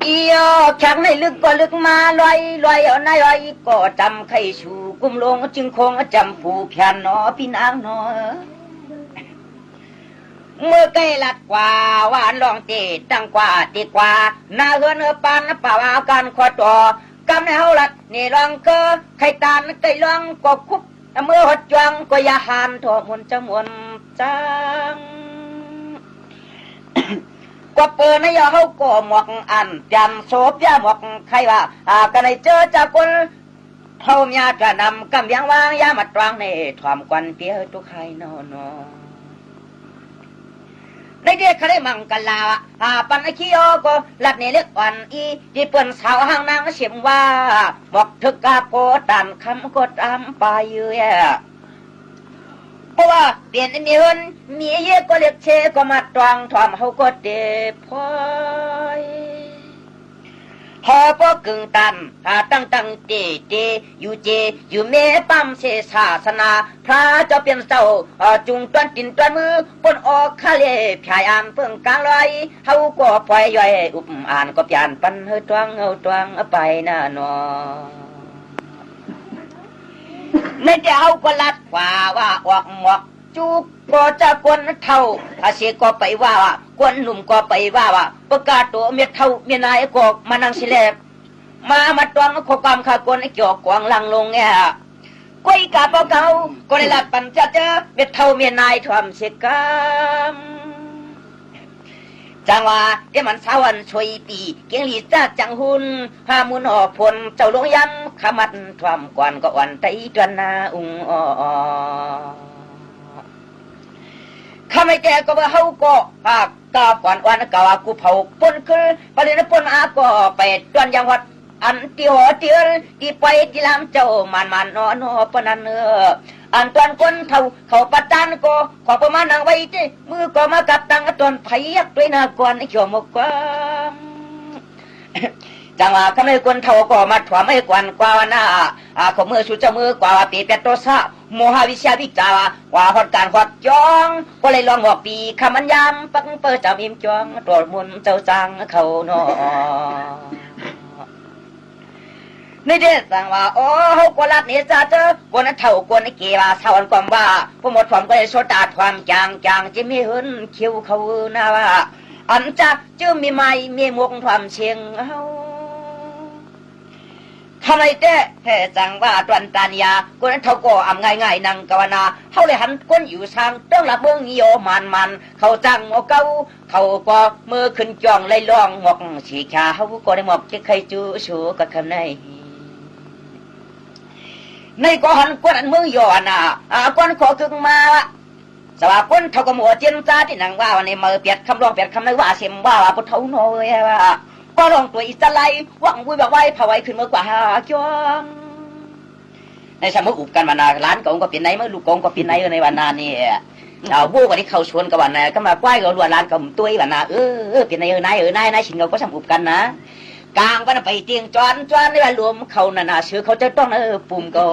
อีแข็งในลึกก็ลึกมาลอยลอยเอาในลอยก็จำไข่ชูกุมลงจึงคงจำผู้เพียนนอพี่นางนอเมื่อใกล้ลัดกว่าหวานลองเตะดังกว่าตีกว่าหน้าเฮือนเฮือปานป่าวากันขอต่อกำในเฮาลัดนี่ลองเกอไข่ตาลไก่ลองก็คุบเมื่อหดจวงก็อย่าหันทอมุนจมวนจังก็เปิดในยาเฮาก็หมอกอันจันโซบยาหมอกใครว่ากันในเจอจากคนเฮามีจะนำกำยังวางยามาตรังในถ่อมควันเปียทุกใครนอนในเด็กเขาได้มังกันลาปันไอขี้ยอก็หลัดในเล็กอ่อนอีที่เปิ้นสาวห้างนางเสียมว่าบอกถึกกาโกตันคำก็ตามไปอยู่เพราะว่าเปลี่ยนมีเฮินมีเยอะก็เล็กเชก็มาตรังถ่อมเฮาก็เด็บพอยพอพอกึ่งตันตั้งเจอยู่อยู่เมปั๊มเสศาสนาพระเจ้าเปลี่ยนเศร้าจุงต้นตินต้นมือปนออกคาเลพายอ่านเพิ่งกลางลอยเฮาก็ปล่อยย่อยอุปอ่านก็เปลี่ยนปันเฮตวังเอาตวังไปน่านอในเจ้าก็ลัดกว่าว่าออกหมอกจุกก็จะกวนเท่าเสียก็ไปว่ากวนหนุ่มก็ไปว่าประกาศตัวเมียเท่าเมียนายก็มานั่งสิแลบมาตวงขอความขากวนไอ้เกี่ยวกวางลังลงเนี่ยก้อยกาเปาเก่าก็เลยลัดปันจะเจอเมียเท่าเมียนายทำเสียกรรมจังว่าเดี๋ยวมันสาวันช่วยปีเกียงลีจ้าจังหุนพามุนออกผลเจ้าลงย้ำขมัดทวมกวนก็อ่อนใจจวนนาข้าไม่แก่ก็ว่าเฮาก็กาก่อนวันกว่ากูเผาปนคือปริณปนก็ไปจวนยังวัดอันที่หัวเตียที่ไปที่ลำเจ้ามันนอปนันอันตอนคนเท่าเขาประจานก็ขอประมาณนางไว้ที่มือก็มากับตังตอนไผยักด้วยนาก่อนไอ้เขียวมกว่าจังว่าข้าไม่คนเท่าก็มาถ่วมไม่กวนกว่านาเขามือชูเจ้ามือกว่าปีเป็ดโตซะโมหวิชาวิจารว่าหดการหดจองก็เลยลองบอกปีคำมันยำปังเปิดจำอิ่มจองตรวจมุนเจ้าจังเขานอในเด็กสั่งว่าโอ้เฮาก็รัดนี่จ้าเจอกวนเท่ากวนเกี่ยวสาวอันความว่าผู้หมดความก็เลยโซดาความจางจะมีหืนคิวเขานะว่าอันจะจื้อมีไม้มีมวงความเชียงเฮาทำไมเจ้แห่จังว่าตวนตานียากวนเท่าก็อ่ำง่ายนังกวนาเฮาเลยหันก้นอยู่ทางต้องหลักเมืองนิยมมันเขาจังหมอกเก้าเขาก็มือขึ้นจ้องไล่ล่องหมอกสีขาเฮาก็ได้หมอกจะใครจูชูกับคำไหนในก็หันกวนอันมือย่อน่ะกวนขอคึงมาสว่าคนเท่ากับหมัวเจียนจ้าที่นังว่าวันนี้มือเปียดคำร้องเปียดคำเลยว่าเสียมว่าพุทธโนยว่าก็ลองตัวอิสไลว่างวุ้ยบอกไว้ผาไว้ขึ้นเมื่อกว่าจ้องในสมัยอุบกันวันนาร้านกงก็เป็นไหนเมื่อลูกกงก็เป็นไหนในวันนานี่บู้กันที่เขาชวนกับวันนาก็มาไหว้กับล้วนร้านกับตัววันนาเป็นไหนนายชินเราก็สมอุบกันนะกลางวันไปเตียงจวนในวันรวมเขาน่ะเชื่อเขาจะต้องปุ่มก็